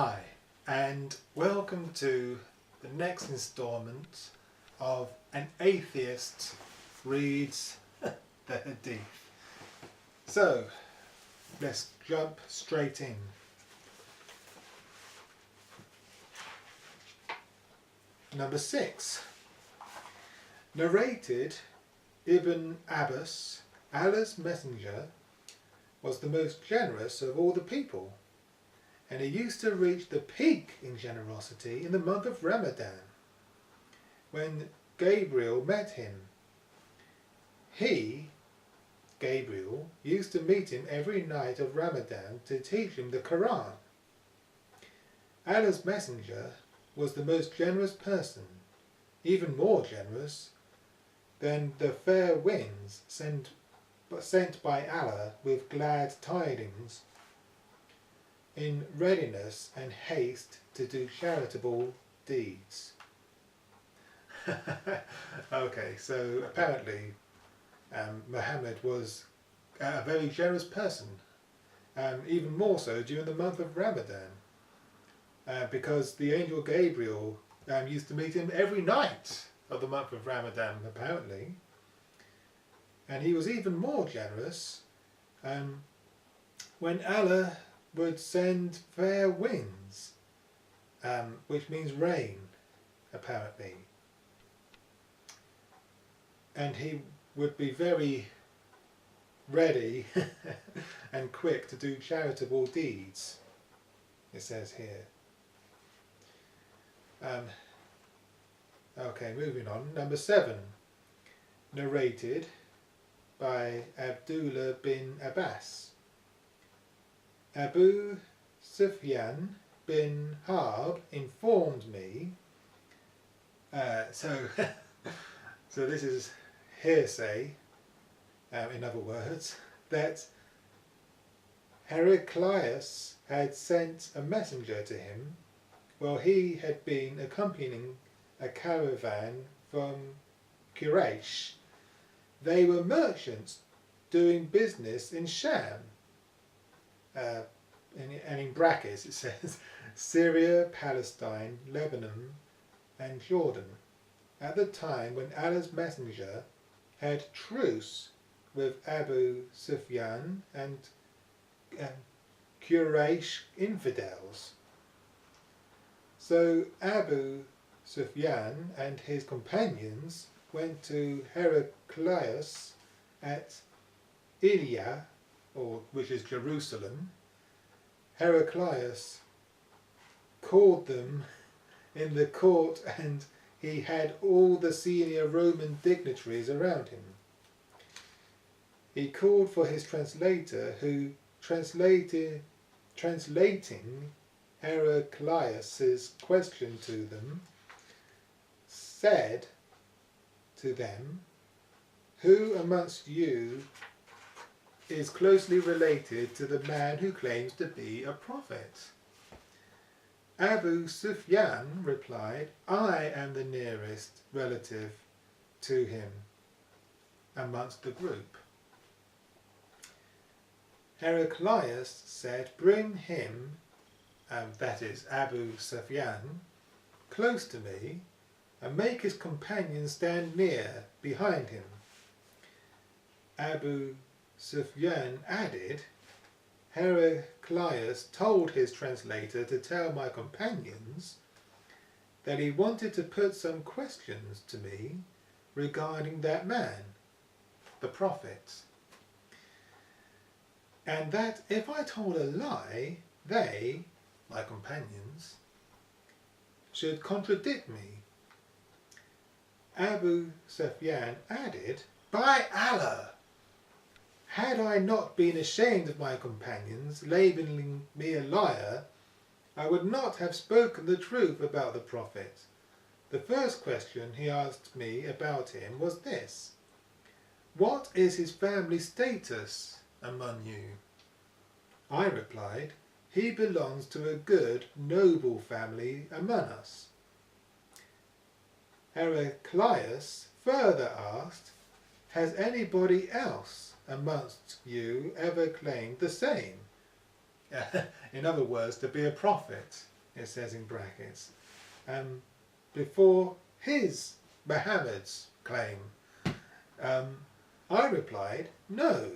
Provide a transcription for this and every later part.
Hi, and welcome to the next instalment of An Atheist Reads the Hadith. So, let's jump straight in. Number 6. Narrated Ibn Abbas, Allah's messenger, was the most generous of all the people, and he used to reach the peak in generosity in the month of Ramadan, when Gabriel met him. He, Gabriel, used to meet him every night of Ramadan to teach him the Quran. Allah's messenger was the most generous person, even more generous than the fair winds sent by Allah with glad tidings, in readiness and haste to do charitable deeds. Okay, so apparently Mohammad was a very generous person, even more so during the month of Ramadan, because the angel Gabriel used to meet him every night of the month of Ramadan, apparently. And he was even more generous when Allah would send fair winds, which means rain, apparently. And he would be very ready and quick to do charitable deeds, it says here. Okay, moving on. Number 7. Narrated by Abdullah bin Abbas. Abu Sufyan bin Harb informed me, so this is hearsay, in other words, that Heraclius had sent a messenger to him while he had been accompanying a caravan from Quraysh. They were merchants doing business in Sham, and in brackets it says Syria, Palestine, Lebanon and Jordan, at the time when Allah's messenger had truce with Abu Sufyan and Quraysh infidels. So Abu Sufyan and his companions went to Heraclius at Ilia, which is Jerusalem. Heraclius called them in the court, and he had all the senior Roman dignitaries around him. He called for his translator, who, translating Heraclius's question to them, said to them, "Who amongst you is closely related to the man who claims to be a prophet?" Abu Sufyan replied, "I am the nearest relative to him amongst the group." Heraclius said, "Bring him," that is Abu Sufyan, "close to me, and make his companions stand near behind him." Abu Sufyan added, "Heraclius told his translator to tell my companions that he wanted to put some questions to me regarding that man, the prophet, and that if I told a lie, they, my companions, should contradict me." Abu Sufyan added, "By Allah, had I not been ashamed of my companions labeling me a liar, I would not have spoken the truth about the Prophet. The first question he asked me about him was this: what is his family status among you? I replied, he belongs to a good, noble family among us. Heraclius further asked, has anybody else amongst you ever claimed the same? In other words, to be a prophet. it says in brackets, before his, Mohammed's, claim. I replied, no.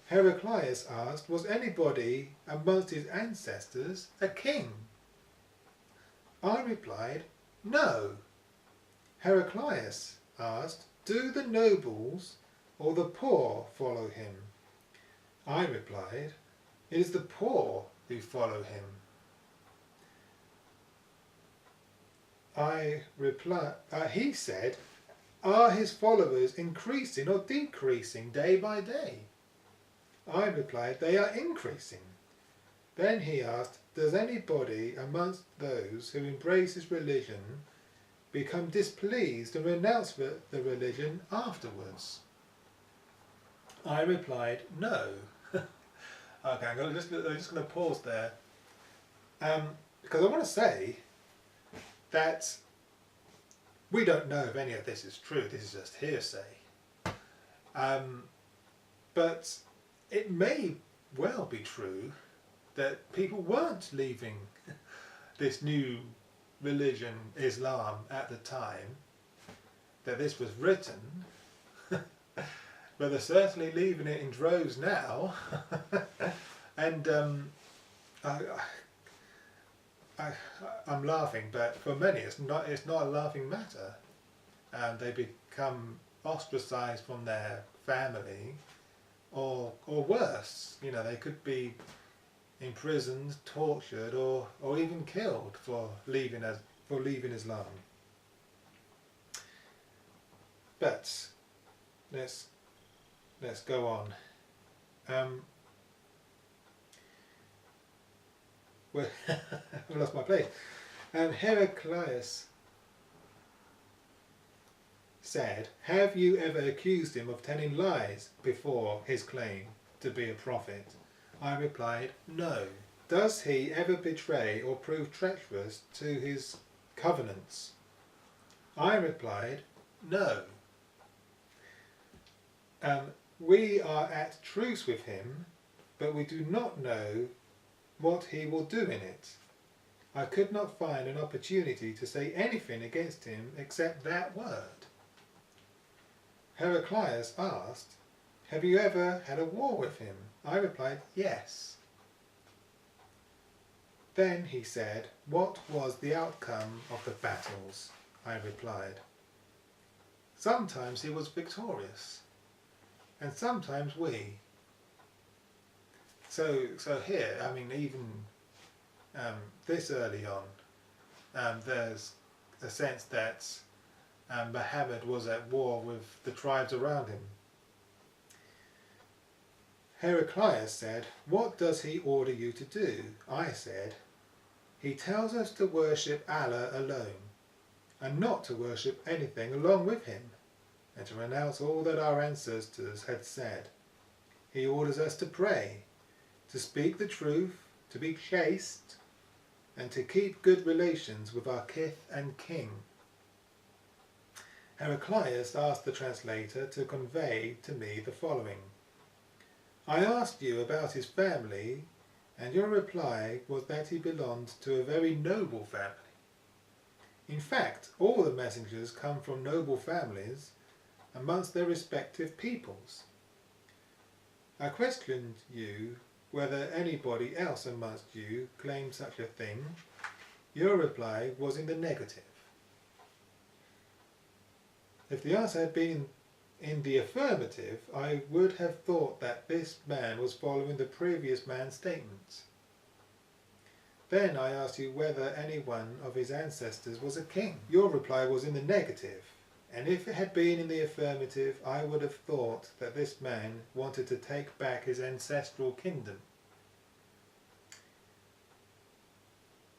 Heraclius asked, was anybody amongst his ancestors a king? I replied, no. Heraclius asked, do the nobles or the poor follow him? I replied, it is the poor who follow him. He said, are his followers increasing or decreasing day by day? I replied, they are increasing. Then he asked, does anybody amongst those who embrace his religion become displeased and renounce the religion afterwards? I replied, no. Okay, I'm just going to pause there, because I want to say that we don't know if any of this is true. This is just hearsay. But it may well be true that people weren't leaving this new religion, Islam, at the time that this was written, but they're certainly leaving it in droves now. And I'm laughing, but for many it's not a laughing matter. They become ostracized from their family, or worse. You know, they could be imprisoned, tortured, or even killed for leaving Islam. But let's go on. Well, I've lost my place. Heraclius said, have you ever accused him of telling lies before his claim to be a prophet? I replied, no. Does he ever betray or prove treacherous to his covenants? I replied, no. We are at truce with him, but we do not know what he will do in it. I could not find an opportunity to say anything against him except that word. Heraclius asked, have you ever had a war with him? I replied, yes. Then he said, what was the outcome of the battles? I replied, sometimes he was victorious, and sometimes we. So here, I mean, even this early on, there's a sense that Mohammed was at war with the tribes around him. Heraclius said, what does he order you to do? I said, he tells us to worship Allah alone, and not to worship anything along with him, and to renounce all that our ancestors had said. He orders us to pray, to speak the truth, to be chaste, and to keep good relations with our kith and king. Heraclius asked the translator to convey to me the following. I asked you about his family, and your reply was that he belonged to a very noble family. In fact, all the messengers come from noble families amongst their respective peoples. I questioned you whether anybody else amongst you claimed such a thing. Your reply was in the negative. If the answer had been in the affirmative, I would have thought that this man was following the previous man's statements. Then I asked you whether any one of his ancestors was a king. Your reply was in the negative, and if it had been in the affirmative, I would have thought that this man wanted to take back his ancestral kingdom.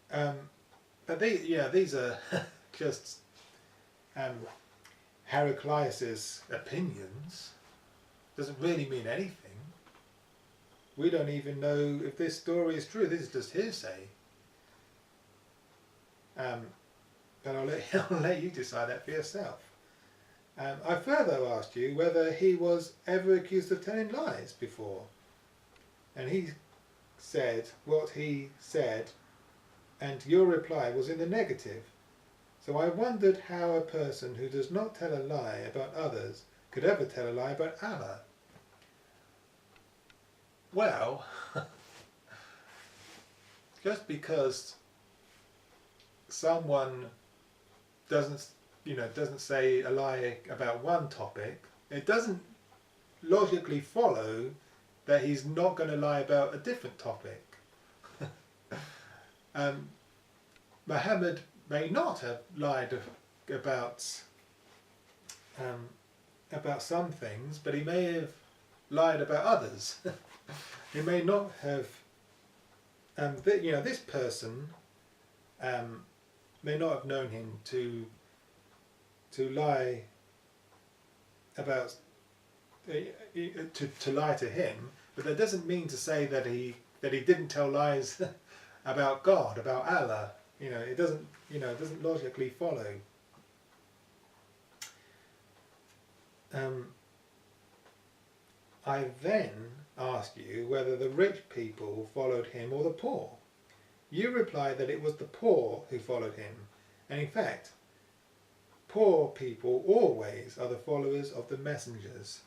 But these are just Heraclius's opinions. Doesn't really mean anything. We don't even know if this story is true. This is just hearsay. But I'll let you decide that for yourself. I further asked you whether he was ever accused of telling lies before, and he said what he said, and your reply was in the negative. So I wondered how a person who does not tell a lie about others could ever tell a lie about Allah. Well, just because someone doesn't say a lie about one topic, it doesn't logically follow that he's not going to lie about a different topic. Mohammad may not have lied about some things, but he may have lied about others. He may not have. This person may not have known him to lie about to lie to him, but that doesn't mean to say that he didn't tell lies about God, about Allah. It doesn't logically follow. I then asked you whether the rich people followed him or the poor. You replied that it was the poor who followed him, and in fact, poor people always are the followers of the messengers.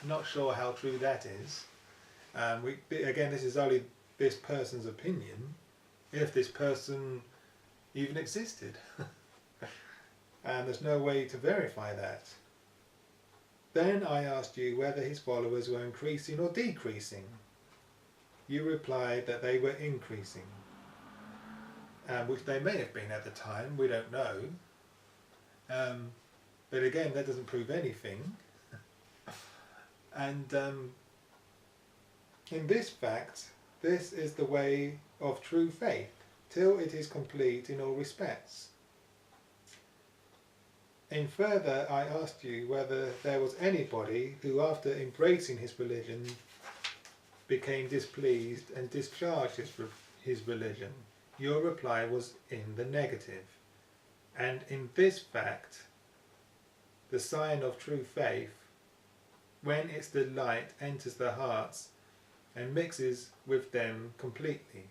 Not sure how true that is. Again, this is only this person's opinion, if this person even existed. And there's no way to verify that. Then I asked you whether his followers were increasing or decreasing. You replied that they were increasing, which they may have been at the time, we don't know. But again, that doesn't prove anything. And in this fact, this is the way of true faith, till it is complete in all respects. In further, I asked you whether there was anybody who, after embracing his religion, became displeased and discharged his religion. Your reply was in the negative. And in this fact, the sign of true faith, when its delight enters the hearts and mixes with them completely.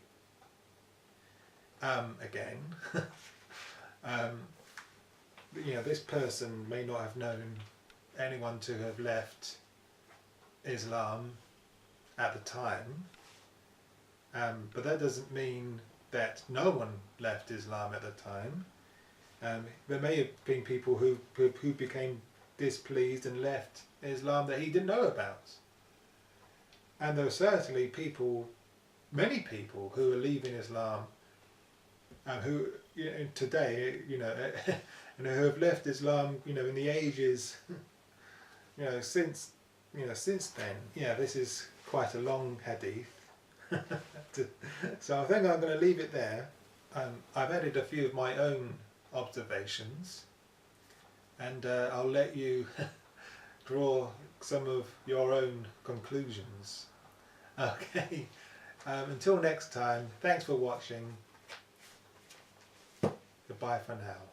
This person may not have known anyone to have left Islam at the time, but that doesn't mean that no one left Islam at the time. There may have been people who became displeased and left Islam that he didn't know about. And there are certainly many people who are leaving Islam, who today, who have left Islam, in the ages, since then. Yeah, this is quite a long hadith. So I think I'm going to leave it there. I've added a few of my own observations, and I'll let you draw some of your own conclusions. Okay, until next time, thanks for watching. Goodbye for now.